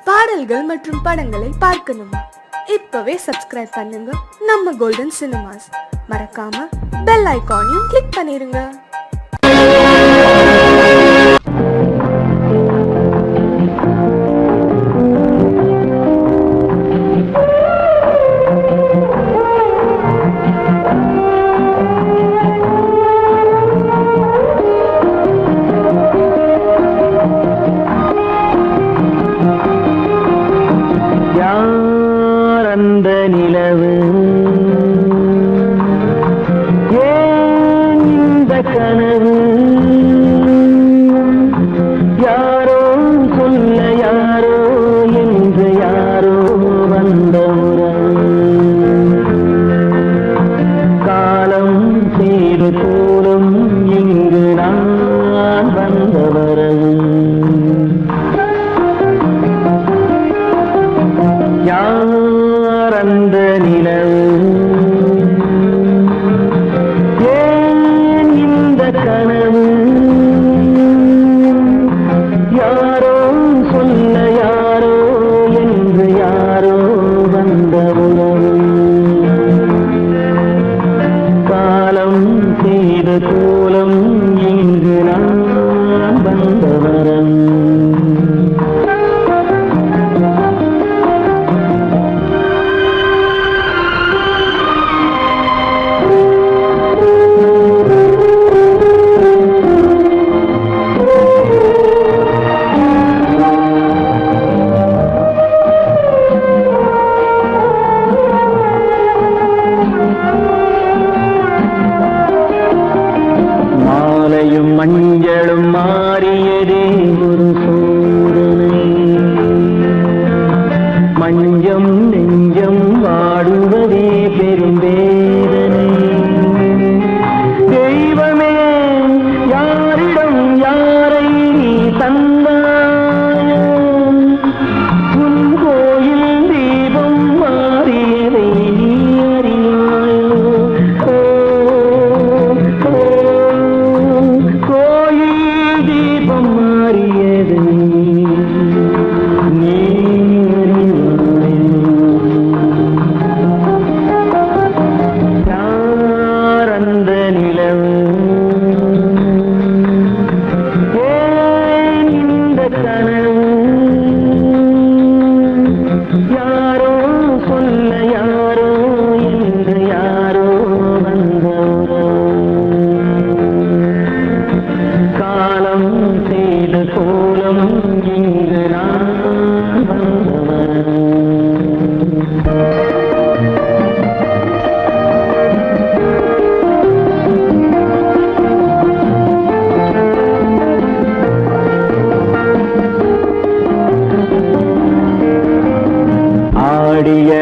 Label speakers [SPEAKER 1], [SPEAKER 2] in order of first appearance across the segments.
[SPEAKER 1] பாடல்கள் மற்றும் படங்களை பார்க்கணுமா? இப்பவே சப்ஸ்கிரைப் பண்ணுங்க நம்ம கோல்டன் சினிமாஸ். மறக்காம பெல் ஐகானையும் கிளிக் பண்ணிருங்க.
[SPEAKER 2] மஞ்சளும் மாறியதே ஒரு சோதனை, மஞ்சம் நெஞ்சம் வாடுவதே பெரும் வேதனை. தெய்வமே யாரிடம் யாரை நீ தந்தாயோ, உன் கோயில் தீபம் மாறியதை நீ அறியாயோ.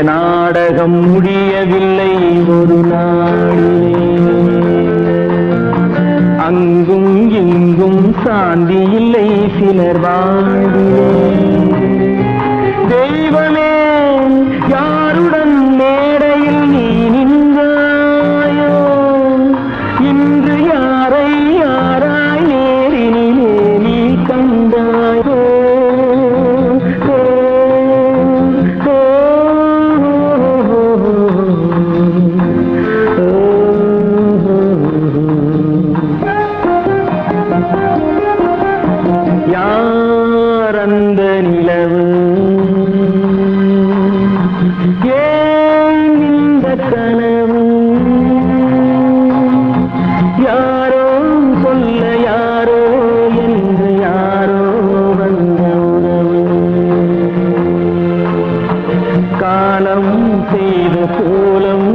[SPEAKER 2] நாடகம் முடியவில்லை ஒரு நாளிலே, அங்கும் இங்கும் சாந்தி இல்லை சிலர் வாழ்விலே. தெய்வமே யாருடன் மேடையில் நீ நின்றாயோ, இன்று யாரை யாராய் நேரினிலே நீ கண்டாயோ. அந்த நிலவு ஏன் இந்த கனவு, யாரோ சொல்ல யாரோ என்று யாரோ வந்த உறவு. காலம் செய்த கோலம்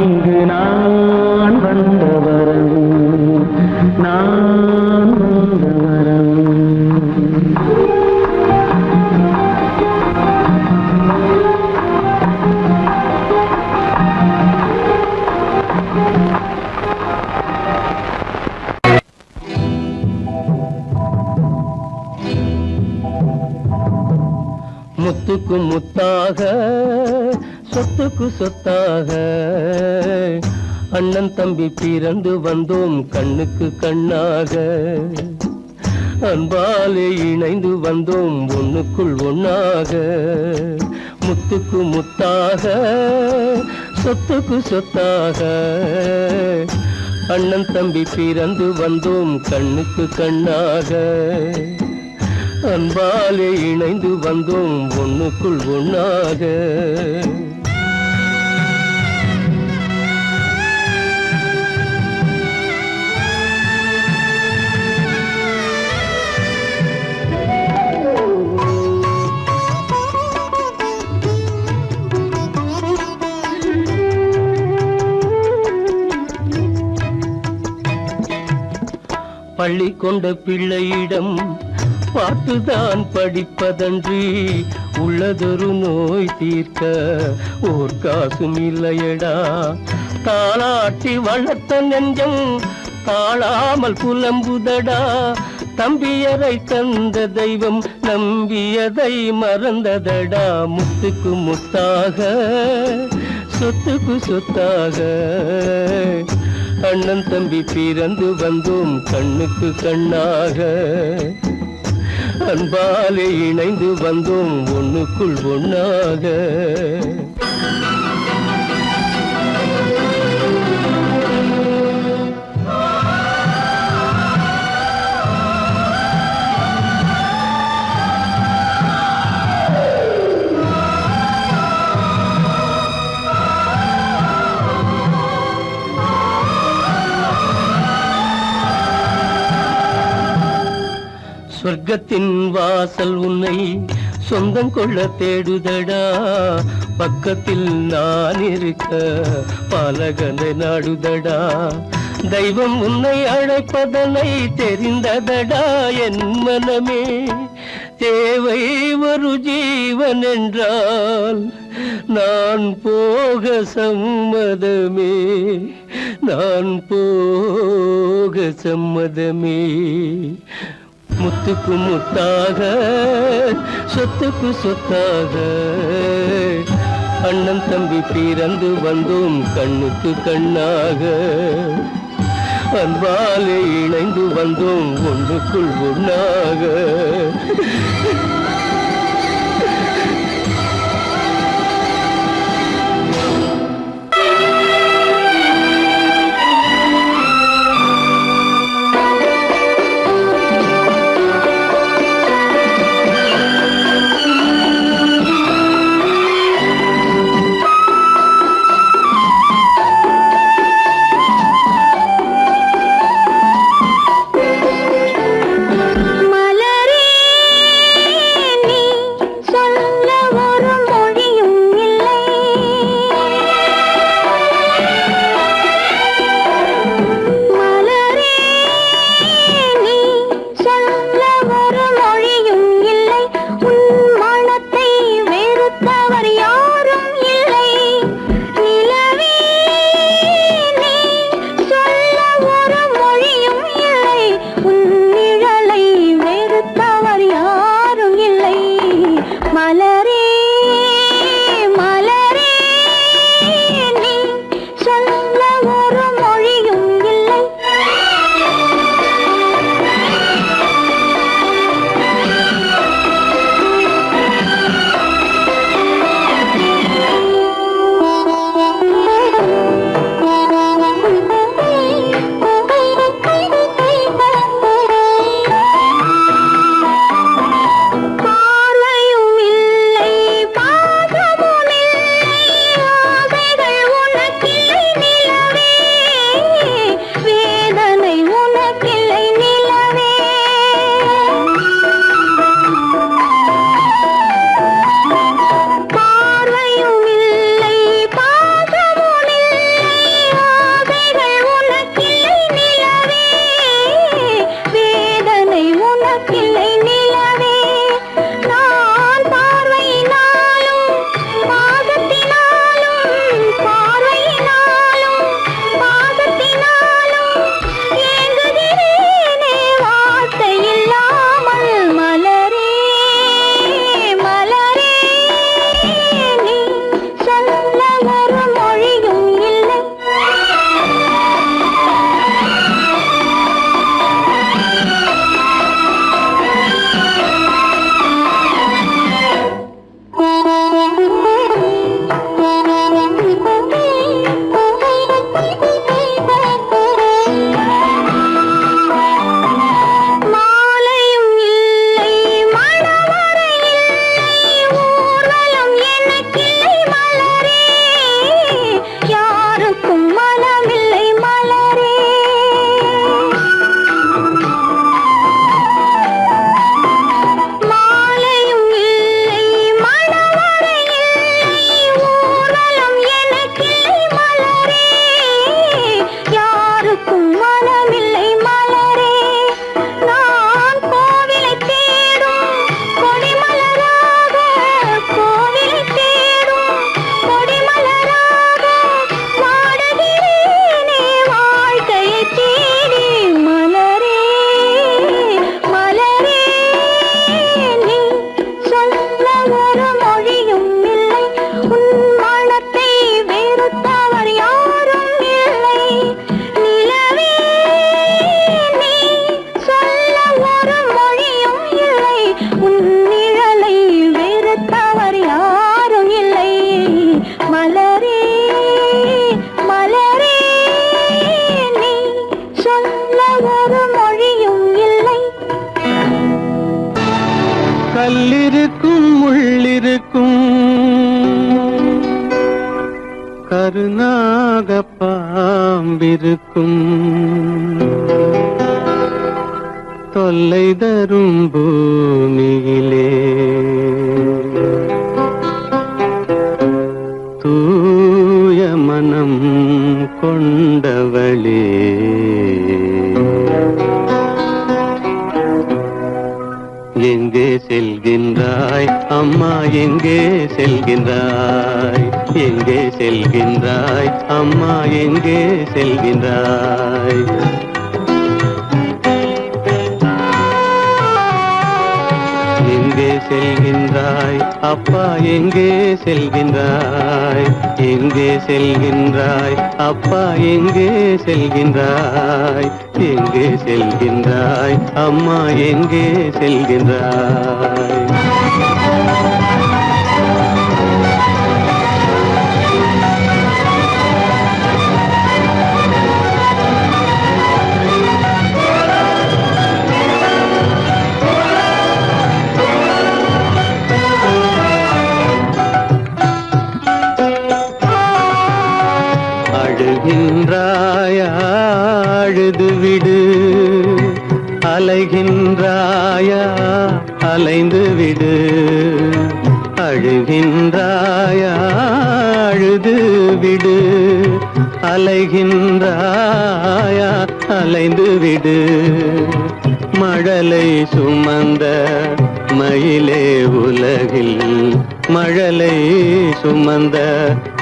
[SPEAKER 2] இங்கு நான் வந்த வரவு, நான் வந்த வரவு. முத்துக்கு முத்தாக சொத்துக்கு சொத்தாக அண்ணன் தம்பி பிறந்து வந்தோம் கண்ணுக்கு கண்ணாக. அன்பாலே இணைந்து வந்தோம் ஒண்ணுக்குள் ஒண்ணாக, முத்துக்கு முத்தாக, சொத்துக்கு சொத்தாக. அண்ணன் தம்பி பிறந்து வந்தோம் கண்ணுக்கு கண்ணாக, அன்பாலே இணைந்து வந்தோம் ஒண்ணுக்குள் ஒண்ணாக. பள்ளி கொண்ட பிள்ளையிடம் பாட்டுதான் படிப்பதன்றி, உள்ளதொரு நோய் தீர்க்க ஓர் காசும் இல்லையடா. தாளாட்டி வளர்த்த நெஞ்சம் தாழாமல் புலம்புதடா. தம்பியரை தந்த தெய்வம் நம்பியதை மறந்ததடா. முத்துக்கு முத்தாக, சொத்துக்கு சொத்தாக, அண்ணன் தம்பி பிறந்து வந்தோம் கண்ணுக்கு கண்ணாக, அன்பாலே இணைந்து வந்தோம் ஒண்ணுக்குள் ஒண்ணாக. சொர்க்கத்தின் வாசல் உன்னை சொந்தம் கொள்ள தேடுதடா. பக்கத்தில் நான் இருக்க பாலகனை நாடுதடா. தெய்வம் உன்னை அழைப்பதனை தெரிந்ததடா என் மனமே. தேவை ஒரு ஜீவன் என்றால் நான் போக சம்மதமே, நான் போக சம்மதமே. முத்துக்கு முத்தாக, சொத்துக்கு சொத்தாக, அண்ணன் தம்பி பிறந்து வந்தோம் கண்ணுக்கு கண்ணாக, அன்பாலே இணைந்து வந்தோம் ஒன்றுக்குள் ஒண்ணாக.
[SPEAKER 3] இருக்கும் கருநாக பாம்பிருக்கும் தொல்லை தரும் பூமியிலே தூய மனம் கொண்டவளே எங்கே செல்கின்றாய் அம்மா எங்கே செல்கின்றாய் எங்கே செல்கின்றாய் அம்மா எங்கே செல்கின்றாய் எங்கே செல்கின்றாய் அப்பா எங்கே செல்கின்றாய் எங்கே செல்கின்றாய் அப்பா எங்கே செல்கின்றாய் எங்கே செல்கின்றாய் அம்மா எங்கே செல்கின்றாய் அழுகின்றாயா அழுது விடு அலைகின்றாயா அலைந்து விடு அழுகின்றாயா அழுது விடு அலைகின்றாயா அலைந்து விடு மழலை சுமந்த மயிலே உலகில் மழலை சுமந்த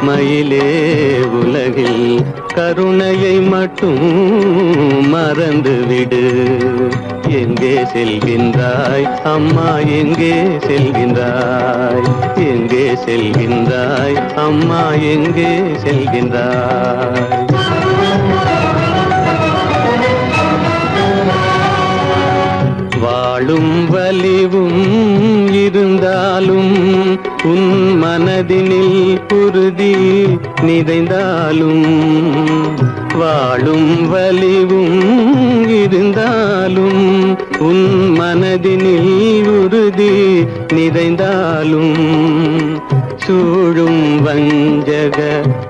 [SPEAKER 3] மயிலே உலகில் கருணையை மட்டும் மறந்துவிடு எங்கே செல்கின்றாய் அம்மா எங்கே செல்கின்றாய் எங்கே செல்கின்றாய் அம்மா எங்கே செல்கின்றாய் வாழும் வலிவும் இருந்தாலும் உன் மனதினில் உறுதி நிறைந்தாலும் வாழும் வலிவும் இருந்தாலும் உன் மனதினில் உறுதி நிறைந்தாலும் சூழும் வஞ்சக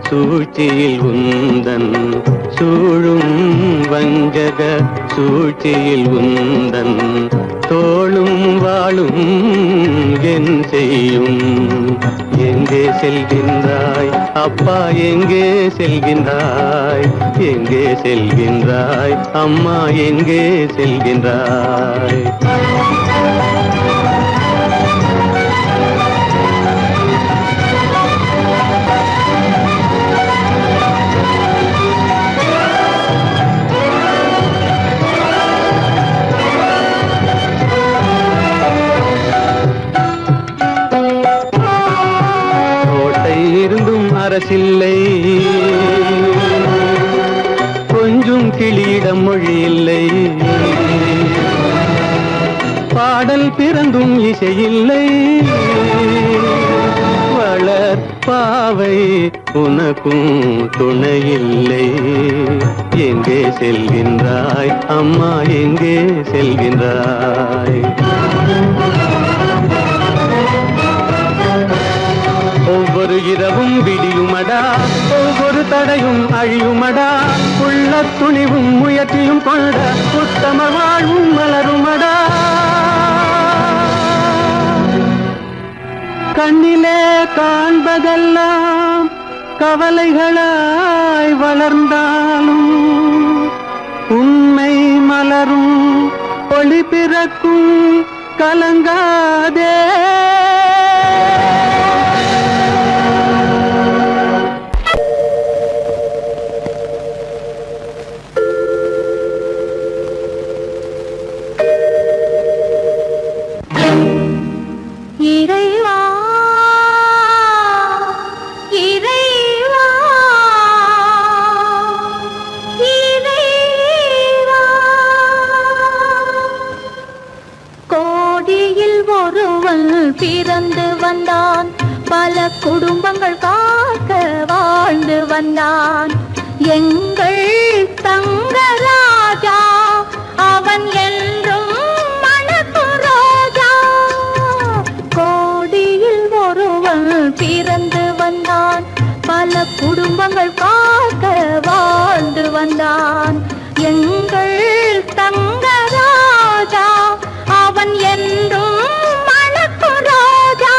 [SPEAKER 3] சூழ்ச்சியில் உந்தன் சூழும் வஞ்சக சூழ்ச்சியில் உந்தன் தோளும் வாழும் என் செய்யும் எங்கே செல்கின்றாய் அப்பா எங்கே செல்கின்றாய் எங்கே செல்கின்றாய் அம்மா எங்கே செல்கின்றாய் அரசில்லை கொஞ்சம் கிளியிடம் மொழி இல்லை பாடல் பிறந்தும் இசையில்லை வளர் பாவை உனக்கும் துணையில்லை எங்கே செல்கின்றாய் அம்மா எங்கே செல்கின்றாய் ஒவ்வொரு இரவும் விடியுமடா ஒவ்வொரு தடையும் அழியுமடா உள்ள துணிவும் முயற்சியும் கொண்ட உத்தம வாழ்வும் மலருமடா கண்ணிலே காண்பதெல்லாம் கவலைகளாய் வளர்ந்தாலும் உண்மை மலரும் ஒளி பிறக்கும் கலங்காதே
[SPEAKER 4] பிறந்து வந்தான் பல குடும்பங்கள் காக்க வாழ்ந்து வந்தான் எங்கள் தங்கராஜா அவன் என்றும் மணக்கு ரோஜா கோடியில் பிறந்து வந்தான் பல குடும்பங்கள் காக்க வாழ்ந்து வந்தான் எங்கள் தங்கராஜா அவன் என்றும் மணக்கும் ராஜா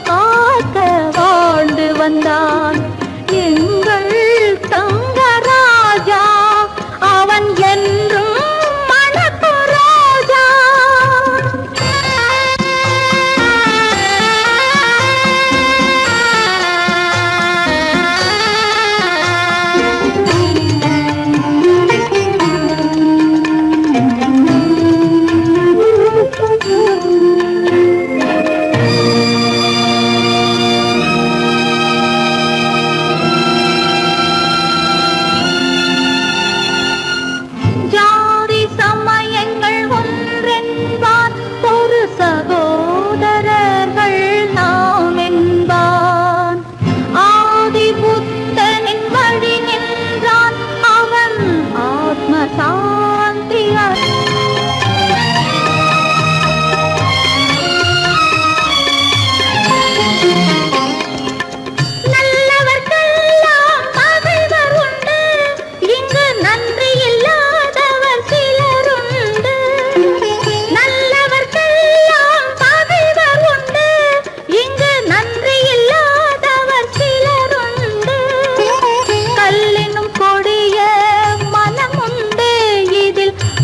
[SPEAKER 4] காக்க வாழ்ந்து வந்தான் எங்கள் தங்கராஜா அவன் என்றும் மணக்கும் ராஜா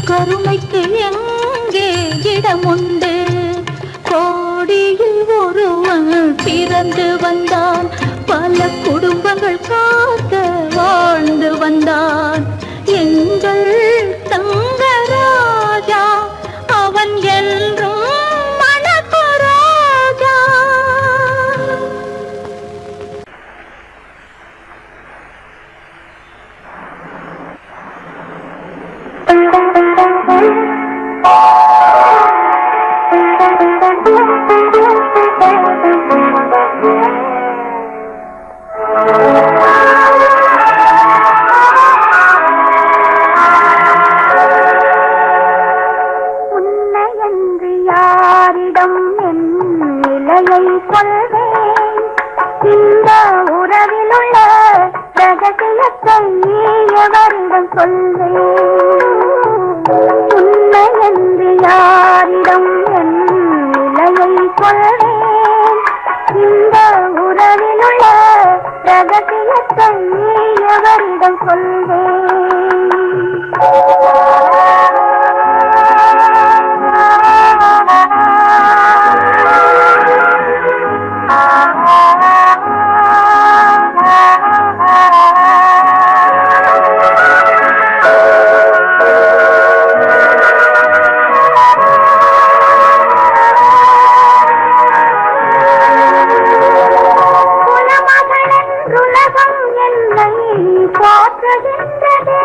[SPEAKER 4] கருமைக்கு எங்கே இடமுண்டு கோடியில் ஒருவன் பிறந்து வந்தான் பல குடும்பங்கள் காக்க வாழ்ந்து வந்தான் எங்கள் தங்கராஜா அவன் என்றும் மணக்கும் ராஜா உன்னையன்று யாரிடம் என் நிலையை சொல்வேன் இந்த உறவிலுள்ள ரகசியத்தை எவரிடம் சொல்வேன் உன்னையன்று யாரிடம் என் நிலையை சொல்வேன் இந்த உறவிலுள்ள ரகசியத்தை எவரிடம் சொல்வேன் போற்றுகின்றதே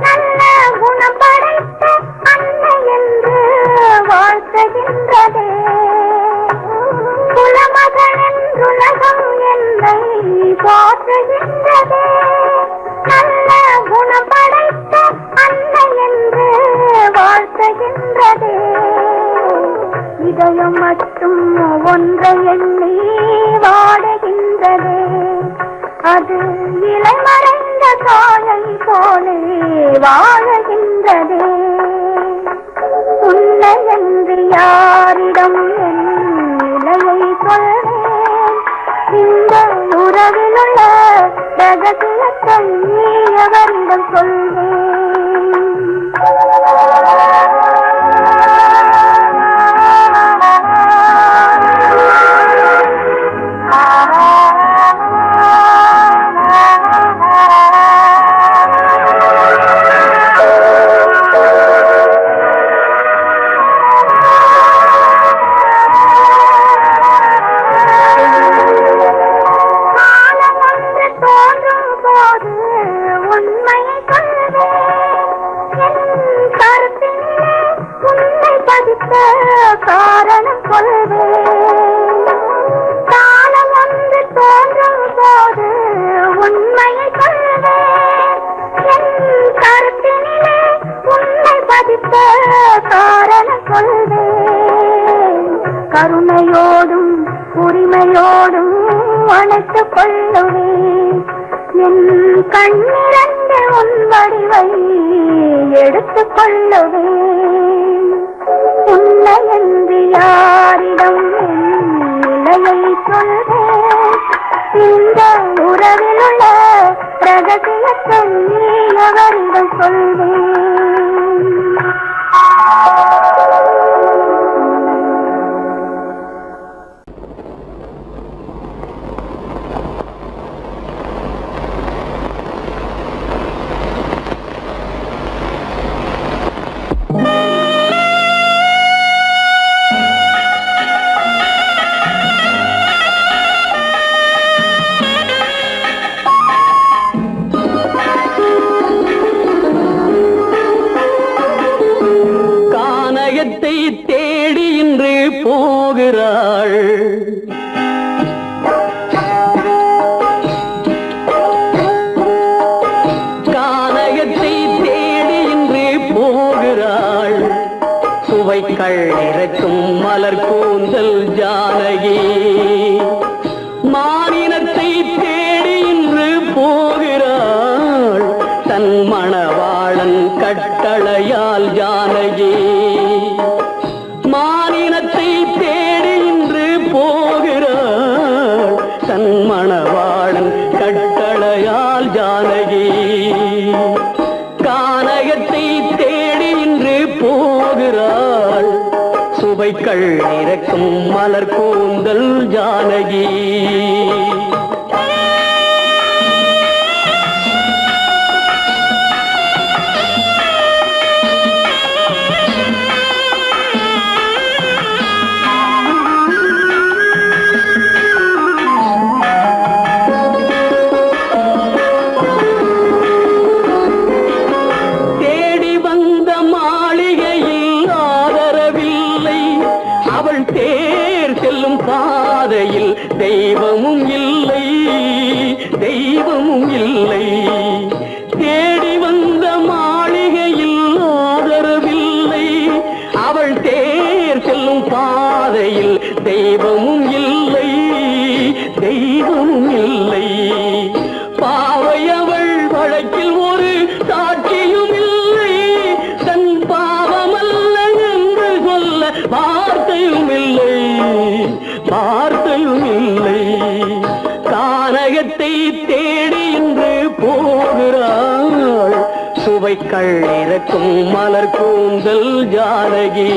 [SPEAKER 4] நல்ல குணம் படைத்த அன்னை என்று வாழ்த்துகின்றதே குலமகன் என்றுலகம் என்னை போற்றுகின்றதே நல்ல குணம் படைத்த அன்னை என்று வாழ்த்துகின்றதே இதயம் மட்டும் ஒன்றை எண்ணி வாடுகின்றதே அது இலைமறைந்த காயை போலே வாழுகின்றதே உன்னை என்று ரகசியத்தை அவரிடம் சொல்வேன். காரணம் கொள்வேன். காலம் ஒன்று தோன்றும் போது உண்மையை கொள்வேன். என் கருத்தினிலே உண்மை பதித்த காரணம் கொள்வேன். கருணையோடும் உரிமையோடும் அணைத்துக் கொள்ளுவேன். என் கண்ணிரண்டு உன் வடிவை எடுத்துக் கொள்ளுவேன். உன்னை என்று யாரிடம் நிலையை சொல்வேன். இந்த உறவில் உள்ள ரகசியத்தை அவரிடம் சொல்வேன்.
[SPEAKER 2] தேடி இன்று போகிறாள். கானகத்தை தேடி இன்று போகிறாள். சுவைக்கள் இறக்கும் மலர் கூந்தல் ஜானகி. மானினத்தை தேடி இன்று போகிறாள். தன் மணவாளன் கட்டளையால் ஜானகி. மானினத்தை தேடி இன்று போகிறாள். தன் மணவாளன் கட்டளையால் ஜானகி. கானகத்தை தேடி இன்று போகிறாள். சுவைக்கள் இறக்கும் மலர் கூந்தல் ஜானகி. பாதையில் தெய்வமும் இல்லை, தெய்வமும் இல்லை. தேடி வந்த மாளிகையில் ஆதரவில்லை. அவள் தேர் செல்லும் பாதையில் தெய்வமும் இல்லை, தெய்வமும் இல்லை. பாவை அவள் வழக்கில் ஒரு சாட்சியும் இல்லை. தன் பாவமல்ல என்று சொல்ல வார்த்தையும் இல்லை, வார்த்தையும் இல்லை. கானகத்தை தேடி இன்று போகிறாள். சுவைக்கள் இறக்கும் மலர் கூந்தல் ஜானகி.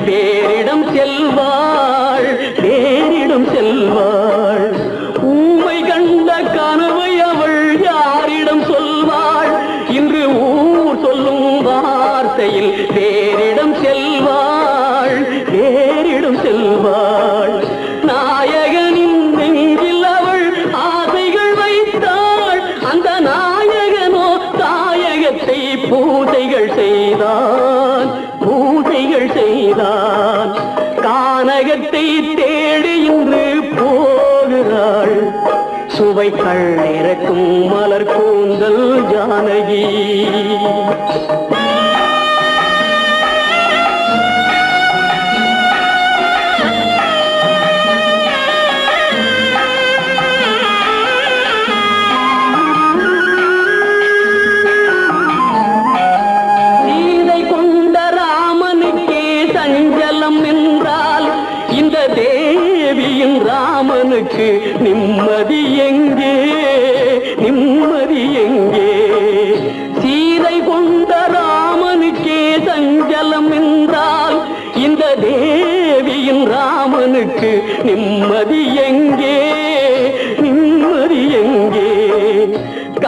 [SPEAKER 2] வேறிடம் செல்வாள், வேறிடம் செல்வாள். ஊமை கண்ட கனவை அவள் யாரிடம் சொல்வாள்? இன்று ஊர் சொல்லும் வார்த்தையில் வேறிடம் செல்வாள், வேறிடம் செல்வாள். நாயகனின் நெஞ்சில் அவள் ஆசைகள் வைத்தாள். அந்த நாயகனோ தாயகத்தை பூஜைகள் செய்தான், பூஜைகள் செய்தான். கானகத்தை தேடி இன்று போகிறாள். சுவை சுவைகள் இறக்கும் மலர் கூந்தல் ஜானகி. ராமனுக்கு நிம்மதி எங்கே, நிம்மதி எங்கே? சீதை கொண்ட ராமனுக்கே சஞ்சலம் என்றால் இந்த தேவியின் ராமனுக்கு நிம்மதி எங்கே, நிம்மதி எங்கே?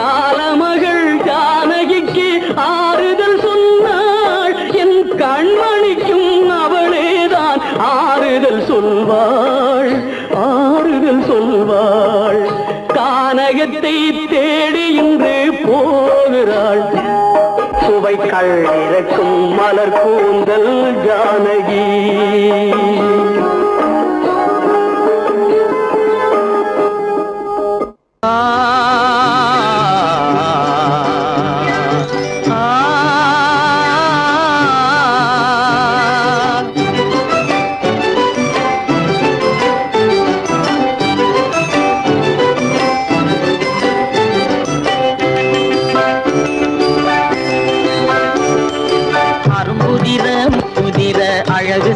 [SPEAKER 2] காலமகள் ஜானகிக்கு ஆறுதல் சொன்னாள், என் கண்மணிக்கும் அவளேதான் ஆறுதல் சொல்வாள், ஆறுதல் சொல்வாள். கானகத்தை தேடி இன்று போகிறாள், சுவைகள் இறக்கும் மலர் கூந்தல் ஜானகி.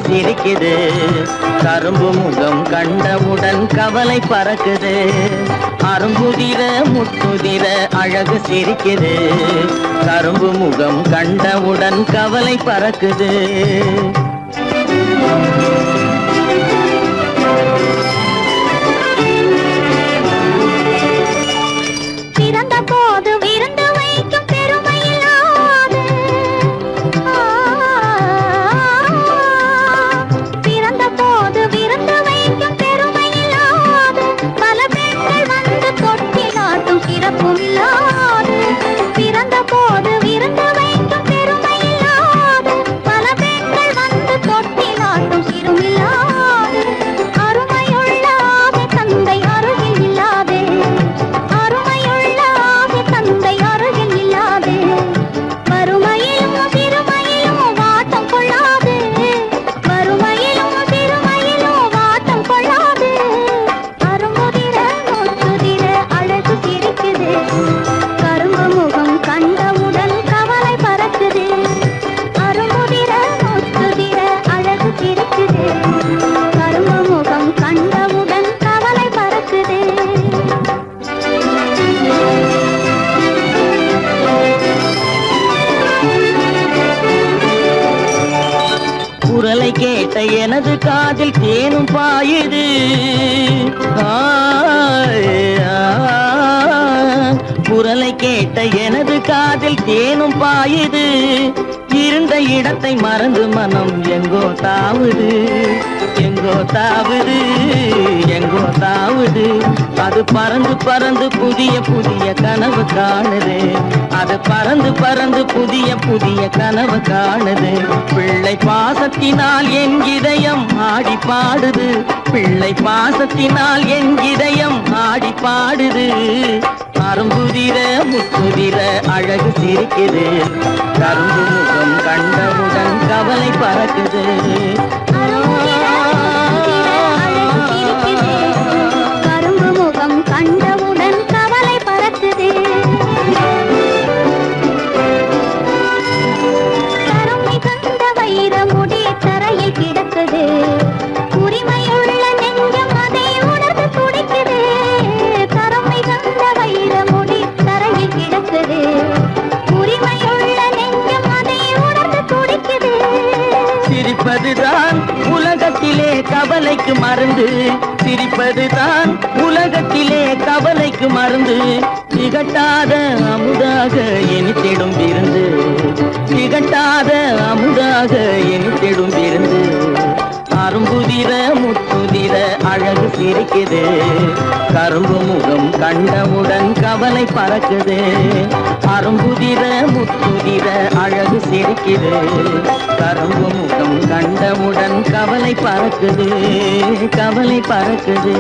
[SPEAKER 5] சிரிக்குது கரும்பு முகம் கண்டவுடன் கவலை பறக்குது. அரும்புதிர முத்துதிர அழகு சிரிக்குது கரும்பு முகம் கண்டவுடன் கவலை பறக்குது. குரலை கேட்ட எனது காதில் தேனும் பாயுது. குரலை கேட்ட எனது காதில் தேனும் பாயுது. இருந்த இடத்தை மறந்து மனம் எங்கோ தாவுது, எங்கோ தாவுது, எங்கோ தாவுது. அது பறந்து பறந்து புதிய புதிய கனவு காணுது. அது பறந்து பறந்து புதிய புதிய கனவு காணுது. பிள்ளை பாசத்தினால் என் இதயம் ஆடி பாடுது. பிள்ளை பாசத்தினால் என் இதயம் ஆடி பாடுது. அரும்புதிர முத்துதிர அழகு சிரிக்குது கரும்பு முகம் கண்டவுடன் கவலை பறக்குது.
[SPEAKER 4] கரும்பு முகம் கண்டவுடன் கவலை பறக்குது. கருமை கண்ட வைர முடி தரையில் கிடக்குது. உரிமையுள்ள நெஞ்சம் அதை உணர்ந்து துடிக்குது. கருமை கண்ட வைர முடி தரையில் கிடக்குது. உரிமையுள்ள நெஞ்சம் அதை உணர்ந்து துடிக்குது.
[SPEAKER 5] சிரிப்பதுதான் உலகத்திலே கவலைக்கு மருந்து. சிரிப்பதுதான் உலகத்திலே கவலைக்கு மருந்து. திகட்டாத அமுதாக இனித்திடும் விருந்து. திகட்டாத அமுதாக இனித்திடும் விருந்து. அரும்புதிர முத்துதிர அழகு சிரிக்குது கரும்பு முகம் கண்டவுடன் கவலை பறக்குது. அரும்புதிர முத்துதிர அழகு சிரிக்குது கரும்பு முகம் கண்டவுடன் கவலை பறக்குது, கவலை பறக்குது.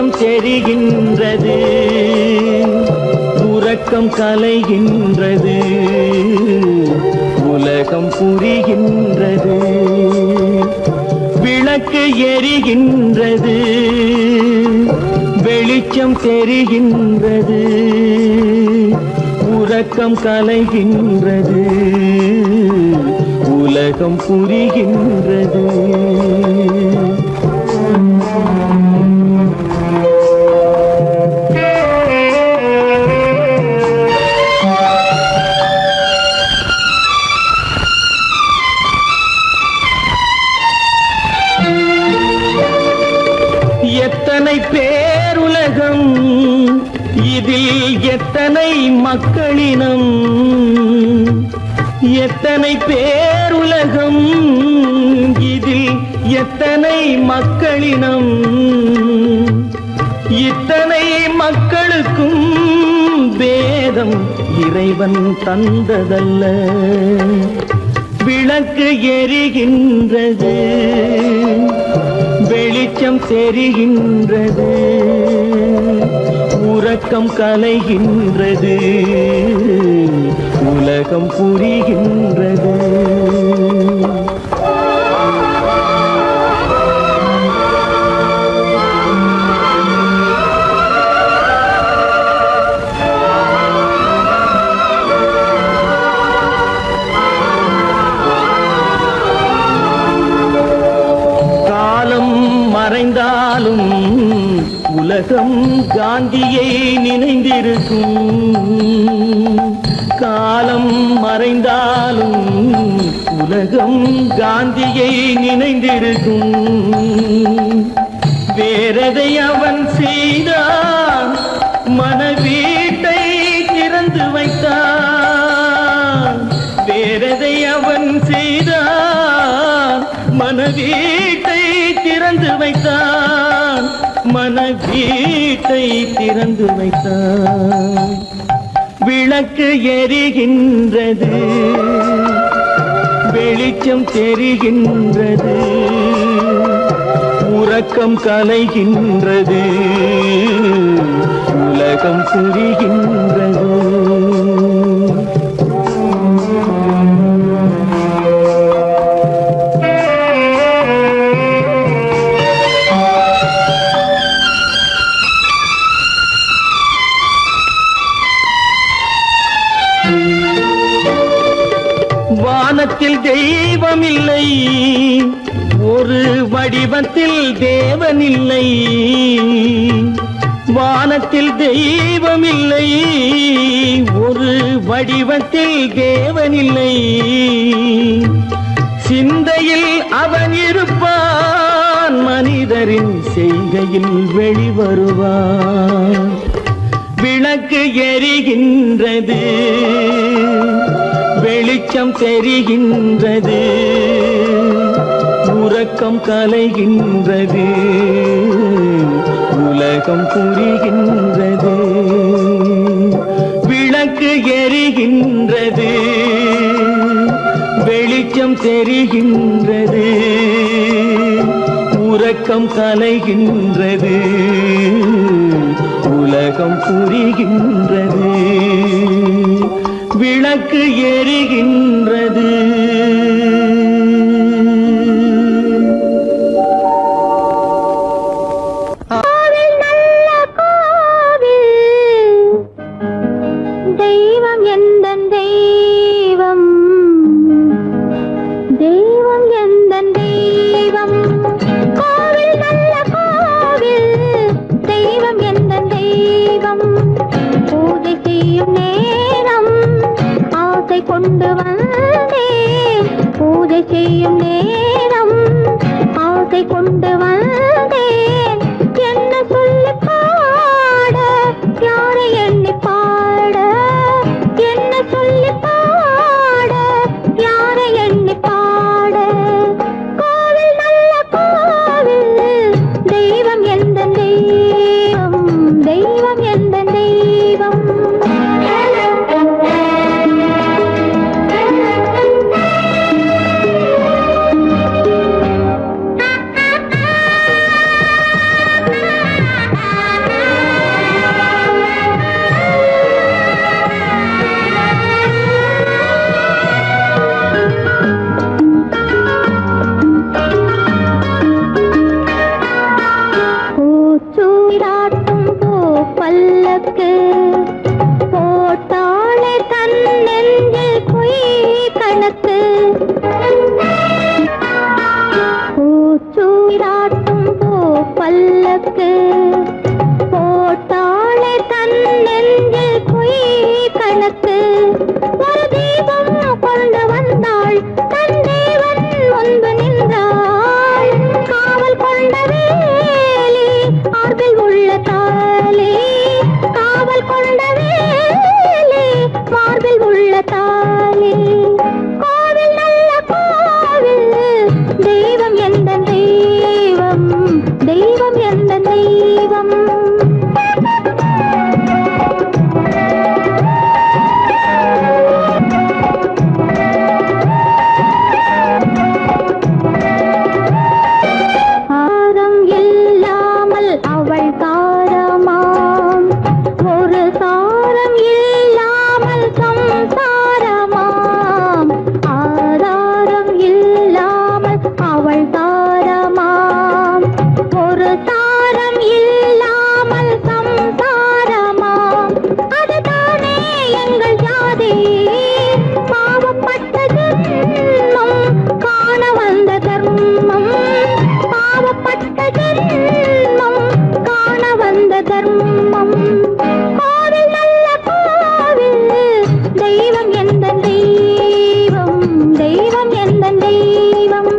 [SPEAKER 5] வெளிச்சம் தெரிகின்றது, உறக்கம் கலைகின்றது, உலகம் புரிகின்றது. விளக்கு எரிகின்றது, வெளிச்சம் தெரிகின்றது, உறக்கம் கலைகின்றது, உலகம் புரிகின்றது. எத்தனை பேருலகம், இதில் எத்தனை மக்களினம், எத்தனை பேருலகம், இதில் எத்தனை மக்களினம். இத்தனை மக்களுக்கும் வேதம் இறைவன் தந்ததல்ல. விளக்கு எரிகின்றது, வெளிச்சம் தெரிகின்றது, உறக்கம் கலைகின்றது, உலகம் புரிகின்றது. மறைந்தாலும் உலகம் காந்தியை நினைந்திருக்கும். காலம் மறைந்தாலும் உலகம் காந்தியை நினைந்திருக்கும். வேறதை அவன் செய்தான், மனவீட்டை திறந்து வைத்தான். வேறதை அவன் செய்தான், மனவீட்டை திறந்து வைத்தான், மனவீட்டை திறந்து வைத்தான். விளக்கு எரிகின்றது, வெளிச்சம் தெரிகின்றது, உறக்கம் கலைகின்றது, உலகம் புரிகின்றது. வானத்தில் தெய்வமில்லை, ஒரு வடிவத்தில் தேவனில்லை. வானத்தில் தெய்வமில்லை, ஒரு வடிவத்தில் தேவனில்லை. சிந்தையில் அவன் இருப்பான், மனிதரின் செய்கையில் வெளிவருவான். விளக்கு எரிகின்றது, வெளிச்சம் தெரிகின்றது, உறக்கம் கலைகின்றது, உலகம் புரிகின்றது. விளக்கு எரிகின்றது, வெளிச்சம் தெரிகின்றது, உறக்கம் கலைகின்றது, உலகம் புரிகின்றது. விளக்கு எரிகின்றது.
[SPEAKER 4] கோவில் நல்ல கோவில், தெய்வம் எந்தன் தெய்வம், தெய்வம் எந்தன் தெய்வம். கோவில் நல்ல கோவில், தெய்வம் எந்தன் தெய்வம். பூஜை செய்யும் நேரம் ஆசை கொண்டு வந்தேன், பூஜை செய்யும் நேரம் ஆசை கொண்டு வந்தேன். என்ன சொல்லி பாட, யாரை எண்ணி பாட, என்ன சொல்லி பாட, யாரை எண்ணி பாட. கோவில் நல்ல கோவில், தெய்வம் எந்த தெய்வம், தெய்வம் எந்த தெய்வம். பூச்சூடாட்டும் பூ பல்லக்கு போட்டாளே தன் நெஞ்சில் பொய் கணக்கு பூச்சூடாட்டும் பூ பல்லக்கு போட்டாளே தன் நெஞ்சில் பொய் கணக்கு ஒரு தீபம் கொண்டு வந்தாள் தன் தேவன் முன்பு நின்றாள் காவல் கொண்ட வேலி மார்பில் உள்ள தாலி காவல் கொண்ட வேலி மார்பில் உள்ள தாலி கோவில் நல்ல கோவில் தெய்வம் எந்த தெய்வம் தெய்வம் எந்த தெய்வம் ஆரம் இல்லாமல் அவள் தாரமாம் ஒரு சாரம் இல்லாமல் சம்சாரமாம் ஆதாரம் இல்லாமல் அவள் தாரமாம் ஒரு சாரம் இல்லாமல் சம்சாரமாம் அதுதானே எங்கள் ஜாதி பாவப்பட்ட ஜென்மம் காண வந்த தர்மம் பாவப்பட்ட ஜென்மம் காண வந்த தர்மம் கோவில் நல்ல கோவில் தெய்வம் எந்த தெய்வம் தெய்வம் எந்த தெய்வம்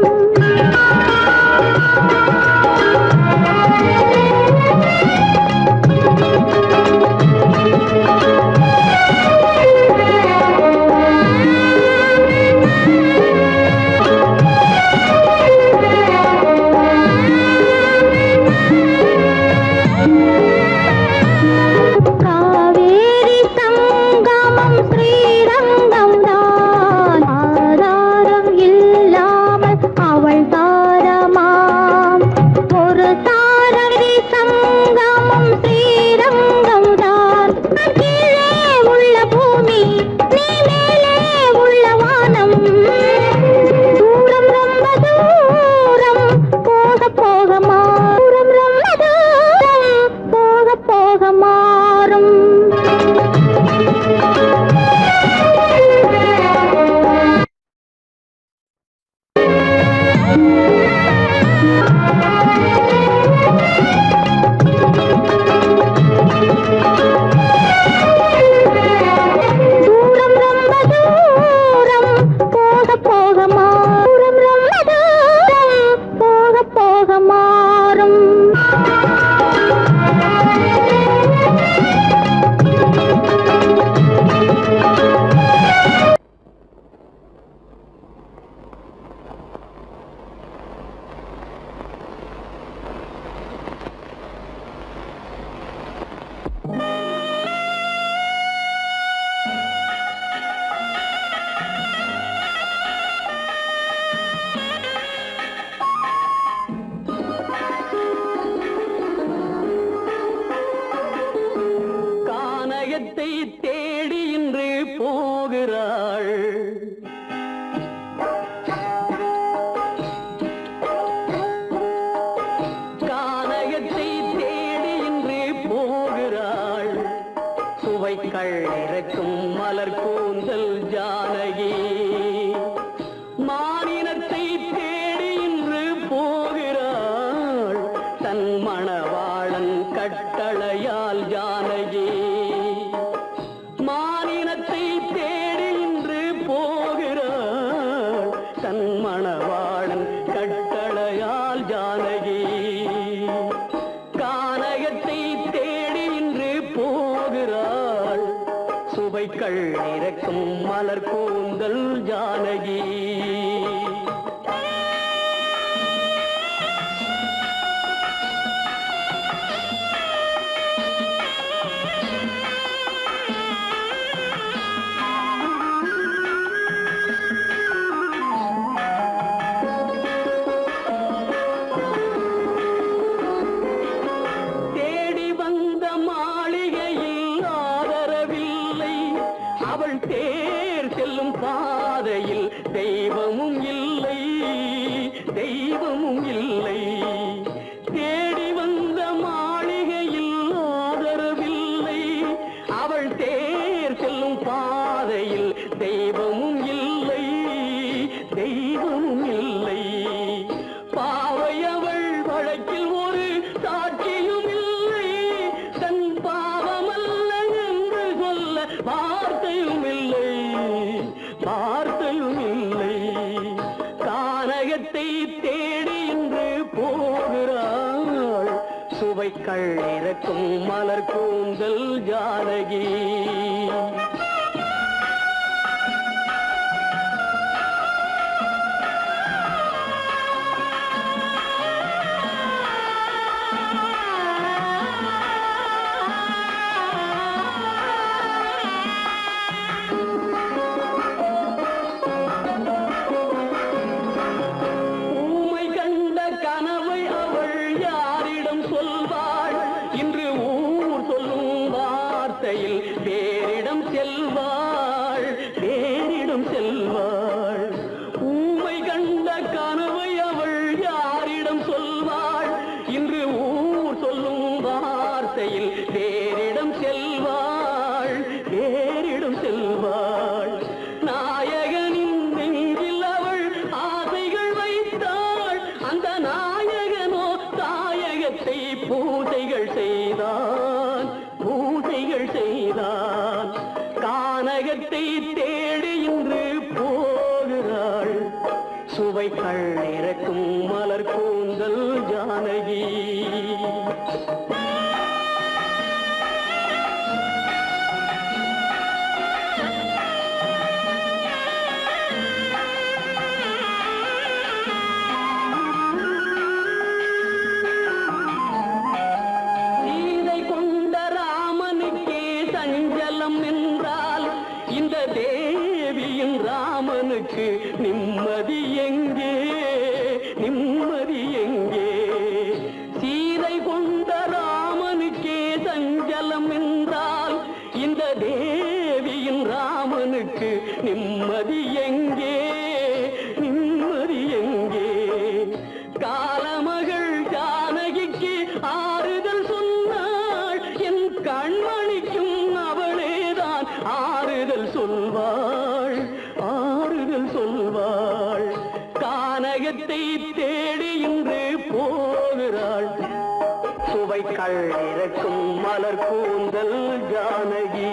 [SPEAKER 4] காவேரி சங்கமம் ஸ்ரீரங்கம் தான் ஆதாரம் இல்லாமல் அவள் தாரமாம் ஒரு தாரரி சங்கமம் ஸ்ரீரங்கம் தான் கீழே உள்ள பூமி நீ மேலே உள்ள வானம் தூரம் ரொம்ப தூரம் போக போக மாறும் ரொம்ப தூரம் போக போக மாறும் தூரம் ரொம்ப தூரம் போக போக மாறும் ரொம்ப தூரம் போக போக மாறும்
[SPEAKER 2] கானகத்தை தேடி இன்று போகிறாள் கானகத்தை தேடி இன்று போகிறாள் சுவைக்கள் இறக்கும் மலர் கூந்தல் ஜானகி மானினத்தை தேடி இன்று போகிறாள் தன் மணவாளன் கட்டளையால் ஜானகி மானினத்தை தேடி இன்று போகிறாள் தன் மணவாளன் கட்டளையால் ஜானகி கானகத்தை தேடி இன்று போகிறாள் சுவைக்கள் இறக்கும் மலர் கூந்தல் ஜானகி தேடி வந்த மாளிகையில் ஆதரவில்லை அவள் தேர் செல்லும் பாதையில் தெய்வமும் வார்த்தையும் இல்லை வார்த்தையும் இல்லை. கானகத்தை தேடி இன்று போகிறாள் சுவைக்கள் இறக்கும் மலர் கூந்தல் ஜானகி. வேறிடம் செல்வாள் வேறிடம் செல்வாள். ஊமை கண்ட கனவை அவள் யாரிடம் சொல்வாள்? இன்று ஊர் சொல்லும் வார்த்தையில் வேறிடம் செல்வாள் வேறிடம் செல்வாள். நாயகனின் நெஞ்சில் அவள் ஆசைகள் வைத்தாள். அந்த நாயகனோ தாயகத்தை பூஜைகள் செய்தான் பூஜைகள் செய்தான். கானகத்தை தேடி இன்று போகிறாள் சுவைக்கள் இறக்கும் மலர் கூந்தல் ஜானகி. என்றால் இந்த தேவியின் ராமனுக்கு நிம்மதி எங்கே நிம்மதி எங்கே? சீதை கொண்ட ராமனுக்கே சஞ்சலம் என்றால் இந்த தேவியின் ராமனுக்கு நிம்மதி எங்கே நிம்மதி எங்கே? காலமகள் ஜானகிக்கு ஆறுதல் சொன்னாள் என் கண்மணிக்கும் அவளேதான் ஆறுதல் சொல்வாள் ஆறுதல் சொல்வாள். கானகத்தை தேடி இன்று போகிறாள் சுவைக்கள் இறக்கும் மலர் கூந்தல் ஜானகி.